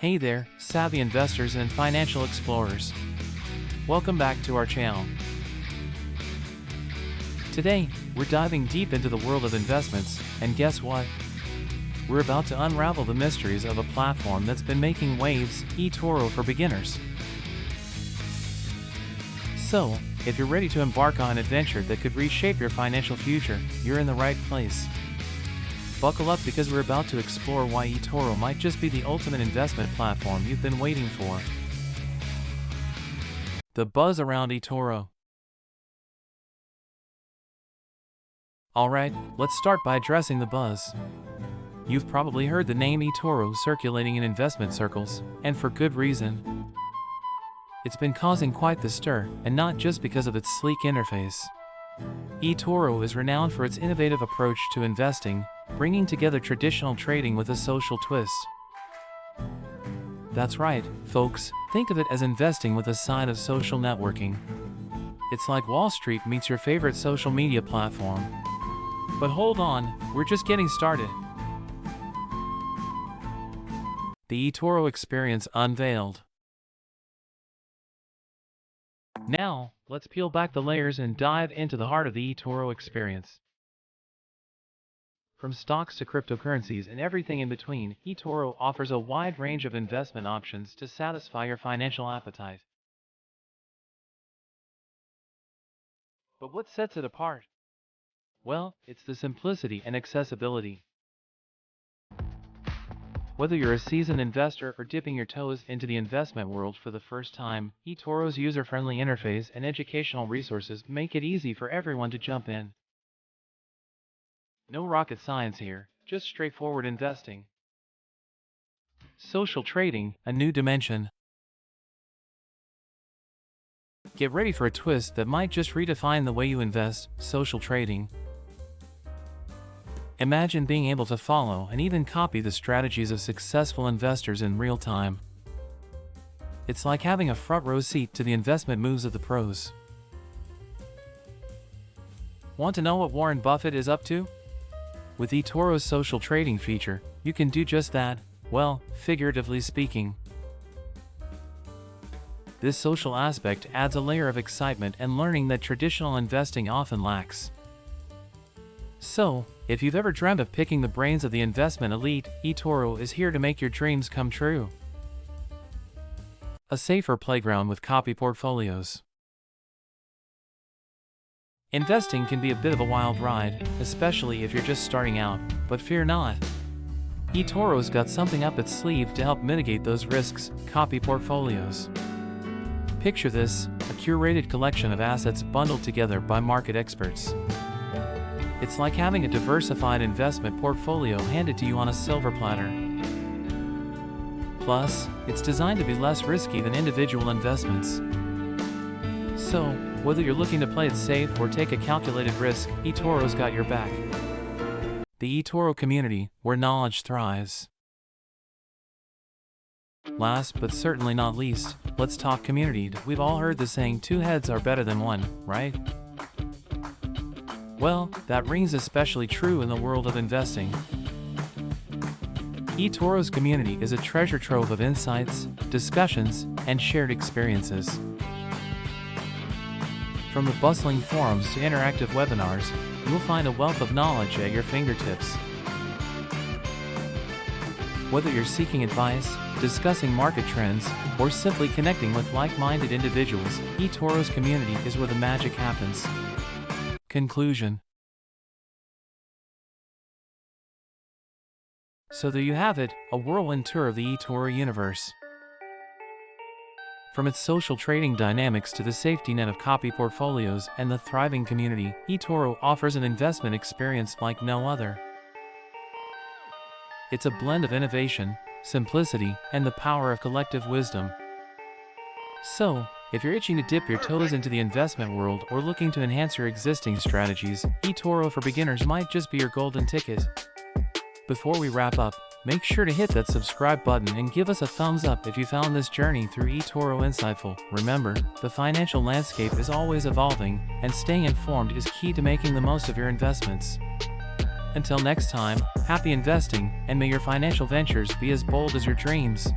Hey there, savvy investors and financial explorers. Welcome back to our channel. Today, we're diving deep into the world of investments, and guess what? We're about to unravel the mysteries of a platform that's been making waves, eToro for beginners. So, if you're ready to embark on an adventure that could reshape your financial future, you're in the right place. Buckle up because we're about to explore why eToro might just be the ultimate investment platform you've been waiting for. The buzz around eToro. Alright, let's start by addressing the buzz. You've probably heard the name eToro circulating in investment circles, and for good reason. It's been causing quite the stir, and not just because of its sleek interface. eToro is renowned for its innovative approach to investing, bringing together traditional trading with a social twist. That's right, folks, think of it as investing with a side of social networking. It's like Wall Street meets your favorite social media platform. But hold on, we're just getting started. The eToro Experience Unveiled. Now, let's peel back the layers and dive into the heart of the eToro experience. From stocks to cryptocurrencies and everything in between, eToro offers a wide range of investment options to satisfy your financial appetite. But what sets it apart? Well, it's the simplicity and accessibility. Whether you're a seasoned investor or dipping your toes into the investment world for the first time, eToro's user-friendly interface and educational resources make it easy for everyone to jump in. No rocket science here, just straightforward investing. Social trading, a new dimension. Get ready for a twist that might just redefine the way you invest, social trading. Imagine being able to follow and even copy the strategies of successful investors in real time. It's like having a front row seat to the investment moves of the pros. Want to know what Warren Buffett is up to? With eToro's social trading feature, you can do just that, well, figuratively speaking. This social aspect adds a layer of excitement and learning that traditional investing often lacks. So, if you've ever dreamt of picking the brains of the investment elite, eToro is here to make your dreams come true. A safer playground with CopyPortfolios. Investing can be a bit of a wild ride, especially if you're just starting out, but fear not. eToro's got something up its sleeve to help mitigate those risks, CopyPortfolios. Picture this, a curated collection of assets bundled together by market experts. It's like having a diversified investment portfolio handed to you on a silver platter. Plus, it's designed to be less risky than individual investments. So, whether you're looking to play it safe or take a calculated risk, eToro's got your back. The eToro community, where knowledge thrives. Last but certainly not least, let's talk community. We've all heard the saying, 2 heads are better than 1, right? Well, that rings especially true in the world of investing. eToro's community is a treasure trove of insights, discussions, and shared experiences. From the bustling forums to interactive webinars, you'll find a wealth of knowledge at your fingertips. Whether you're seeking advice, discussing market trends, or simply connecting with like-minded individuals, eToro's community is where the magic happens. Conclusion. So there you have it, a whirlwind tour of the eToro universe. From its social trading dynamics to the safety net of CopyPortfolios and the thriving community, eToro offers an investment experience like no other. It's a blend of innovation, simplicity, and the power of collective wisdom. So, if you're itching to dip your toes into the investment world or looking to enhance your existing strategies, eToro for beginners might just be your golden ticket. Before we wrap up, make sure to hit that subscribe button and give us a thumbs up if you found this journey through eToro insightful. Remember, the financial landscape is always evolving, and staying informed is key to making the most of your investments. Until next time, happy investing, and may your financial ventures be as bold as your dreams.